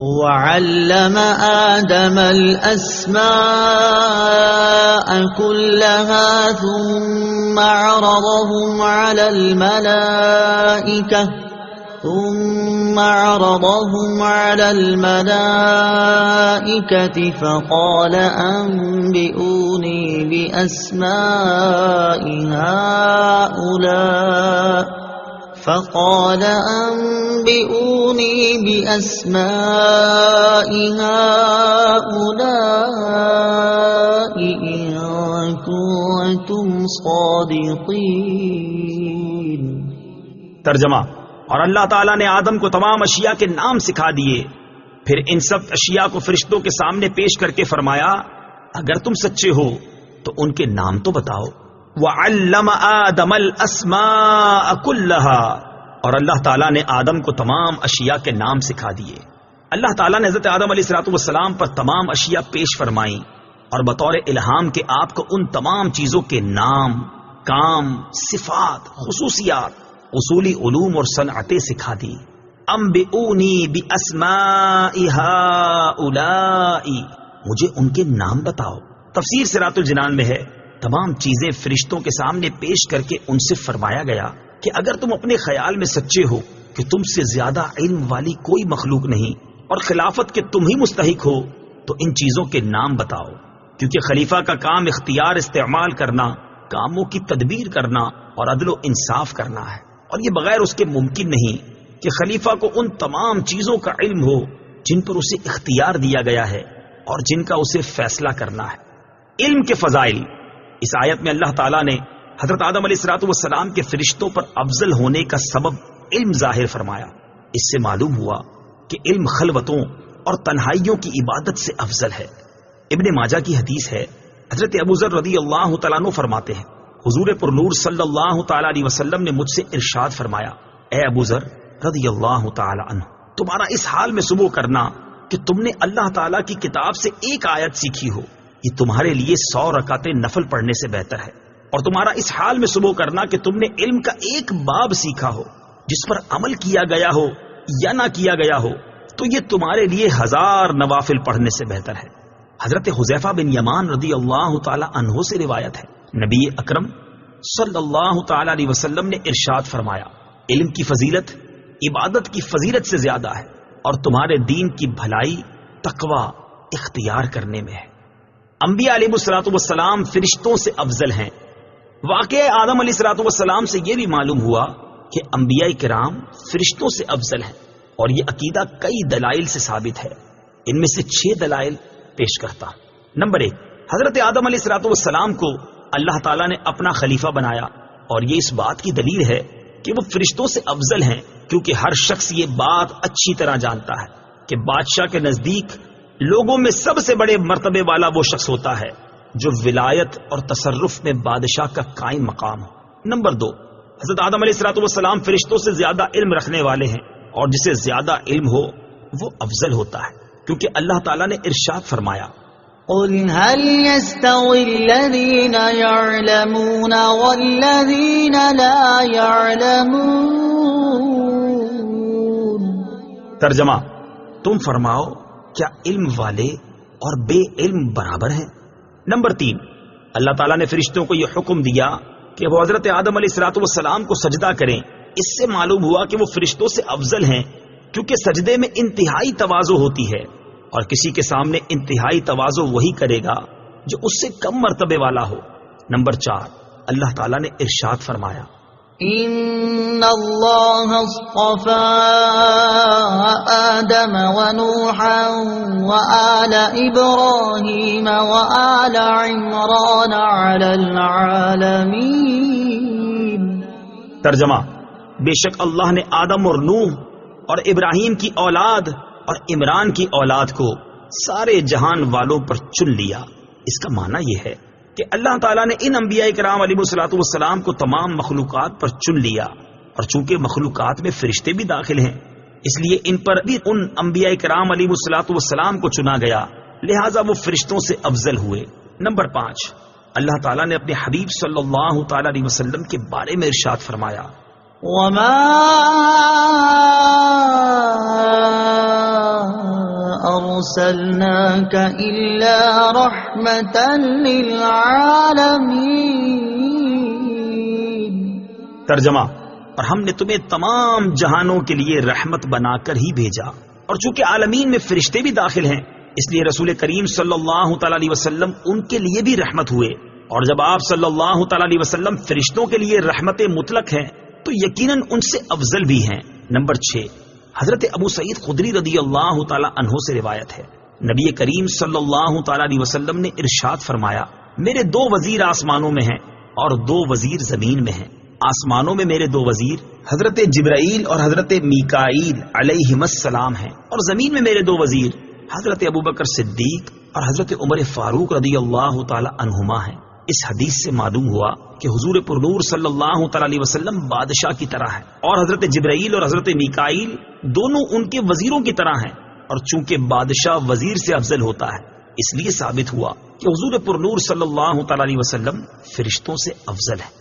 وعلم آدم الأسماء كلها ثم عرضهم على الملائكة فقال أنبئوني بأسماء هؤلاء إن كنتم صادقين۔ ترجمہ: اور اللہ تعالیٰ نے آدم کو تمام اشیاء کے نام سکھا دیے، پھر ان سب اشیاء کو فرشتوں کے سامنے پیش کر کے فرمایا اگر تم سچے ہو تو ان کے نام تو بتاؤ۔ وَعَلَّمَ آدَمَ الْأَسْمَاءَ كُلَّهَا، اور اللہ تعالیٰ نے آدم کو تمام اشیاء کے نام سکھا دیے۔ اللہ تعالیٰ نے حضرت آدم علیہ السلام پر تمام اشیاء پیش فرمائیں اور بطور الہام کے آپ کو ان تمام چیزوں کے نام، کام، صفات، خصوصیات، اصولی علوم اور صنعتیں سکھا دی۔ انبئونی باسماء ہؤلاء، مجھے ان کے نام بتاؤ۔ تفسیر صراط الجنان میں ہے تمام چیزیں فرشتوں کے سامنے پیش کر کے ان سے فرمایا گیا کہ اگر تم اپنے خیال میں سچے ہو کہ تم سے زیادہ علم والی کوئی مخلوق نہیں اور خلافت کے تم ہی مستحق ہو تو ان چیزوں کے نام بتاؤ، کیونکہ خلیفہ کا کام اختیار استعمال کرنا، کاموں کی تدبیر کرنا اور عدل و انصاف کرنا ہے، اور یہ بغیر اس کے ممکن نہیں کہ خلیفہ کو ان تمام چیزوں کا علم ہو جن پر اسے اختیار دیا گیا ہے اور جن کا اسے فیصلہ کرنا ہے۔ علم کے فضائل۔ اس آیت میں اللہ تعالیٰ نے حضرت آدم علیہ السلام کے فرشتوں پر افضل ہونے کا سبب علم ظاہر فرمایا۔ اس سے معلوم ہوا کہ علم خلوتوں اور تنہائیوں کی عبادت سے افضل ہے۔ ابن ماجہ کی حدیث ہے، حضرت ابو ذر رضی اللہ تعالیٰ عنہ فرماتے ہیں حضور پر نور صلی اللہ تعالیٰ علیہ وسلم نے مجھ سے ارشاد فرمایا، اے ابو ذر رضی اللہ تعالیٰ عنہ، تمہارا اس حال میں صبح کرنا کہ تم نے اللہ تعالیٰ کی کتاب سے ایک آیت سیکھی ہو، یہ تمہارے لیے 100 رکعتیں نفل پڑھنے سے بہتر ہے، اور تمہارا اس حال میں صبح کرنا کہ تم نے علم کا ایک باب سیکھا ہو جس پر عمل کیا گیا ہو یا نہ کیا گیا ہو تو یہ تمہارے لیے 1000 نوافل پڑھنے سے بہتر ہے۔ حضرت حذیفہ بن یمان رضی اللہ تعالیٰ عنہ سے روایت ہے، نبی اکرم صلی اللہ تعالیٰ علیہ وسلم نے ارشاد فرمایا، علم کی فضیلت عبادت کی فضیلت سے زیادہ ہے اور تمہارے دین کی بھلائی تقوی اختیار کرنے میں ہے۔ انبیاء علیہ السلام فرشتوں سے افضل ہیں۔ واقعہ آدم علیہ السلام سے یہ بھی معلوم ہوا کہ انبیاء کرام فرشتوں سے افضل ہیں، اور یہ عقیدہ کئی دلائل سے ثابت ہے۔ ان میں سے 6 دلائل پیش کرتا۔ نمبر 1، حضرت آدم علیہ السلام کو اللہ تعالیٰ نے اپنا خلیفہ بنایا، اور یہ اس بات کی دلیل ہے کہ وہ فرشتوں سے افضل ہیں، کیونکہ ہر شخص یہ بات اچھی طرح جانتا ہے کہ بادشاہ کے نزدیک لوگوں میں سب سے بڑے مرتبے والا وہ شخص ہوتا ہے جو ولایت اور تصرف میں بادشاہ کا قائم مقام ہو۔ نمبر 2، حضرت آدم علیہ السلام فرشتوں سے زیادہ علم رکھنے والے ہیں، اور جسے زیادہ علم ہو وہ افضل ہوتا ہے، کیونکہ اللہ تعالیٰ نے ارشاد فرمایا، قل هل يستوي الذين يعلمون والذين لا يعلمون۔ ترجمہ: تم فرماؤ کیا علم والے اور بے علم برابر ہیں؟ نمبر 3، اللہ تعالیٰ نے فرشتوں کو یہ حکم دیا کہ وہ حضرت آدم علیہ السلام کو سجدہ کریں۔ اس سے معلوم ہوا کہ وہ فرشتوں سے افضل ہیں، کیونکہ سجدے میں انتہائی تواضع ہوتی ہے، اور کسی کے سامنے انتہائی تواضع وہی کرے گا جو اس سے کم مرتبے والا ہو۔ نمبر 4، اللہ تعالیٰ نے ارشاد فرمایا، ان اللہ اصطفى آدم ونوحا وآل ابراہیم وآل عمران علی العالمین۔ ترجمہ: بے شک اللہ نے آدم اور نوح اور ابراہیم کی اولاد اور عمران کی اولاد کو سارے جہان والوں پر چن لیا۔ اس کا معنی یہ ہے کہ اللہ تعالیٰ نے ان انبیاء کرام علیہ السلام کو تمام مخلوقات پر چن لیا، اور چونکہ مخلوقات میں فرشتے بھی داخل ہیں اس لیے ان پر بھی ان انبیاء کرام علیہ السلام کو چنا گیا، لہٰذا وہ فرشتوں سے افضل ہوئے۔ نمبر 5، اللہ تعالیٰ نے اپنے حبیب صلی اللہ تعالیٰ علیہ وسلم کے بارے میں ارشاد فرمایا، وما أرسلناك إلا رحمة للعالمين. ترجمہ: اور ہم نے تمہیں تمام جہانوں کے لیے رحمت بنا کر ہی بھیجا، اور چونکہ عالمین میں فرشتے بھی داخل ہیں اس لیے رسول کریم صلی اللہ تعالی علیہ وسلم ان کے لیے بھی رحمت ہوئے، اور جب آپ صلی اللہ تعالی علیہ وسلم فرشتوں کے لیے رحمت مطلق ہیں تو یقیناً ان سے افضل بھی ہیں. نمبر 6، حضرت ابو سعید خدری رضی اللہ تعالی عنہ سے روایت ہے، نبی کریم صلی اللہ تعالی علیہ وسلم نے ارشاد فرمایا، میرے 2 وزیر آسمانوں میں ہیں اور 2 وزیر زمین میں ہیں. آسمانوں میں میرے 2 وزیر حضرت جبرائیل اور حضرت میکائیل علیہم السلام ہیں، اور زمین میں میرے 2 وزیر حضرت ابوبکر صدیق اور حضرت عمر فاروق رضی اللہ تعالی عنہما ہیں. اس حدیث سے معلوم ہوا کہ حضور پرنور صلی اللہ تعالی علیہ وسلم بادشاہ کی طرح ہیں، اور حضرت جبرائیل اور حضرت میکائیل دونوں ان کے وزیروں کی طرح ہیں، اور چونکہ بادشاہ وزیر سے افضل ہوتا ہے اس لیے ثابت ہوا کہ حضور پرنور صلی اللہ تعالی علیہ وسلم فرشتوں سے افضل ہیں.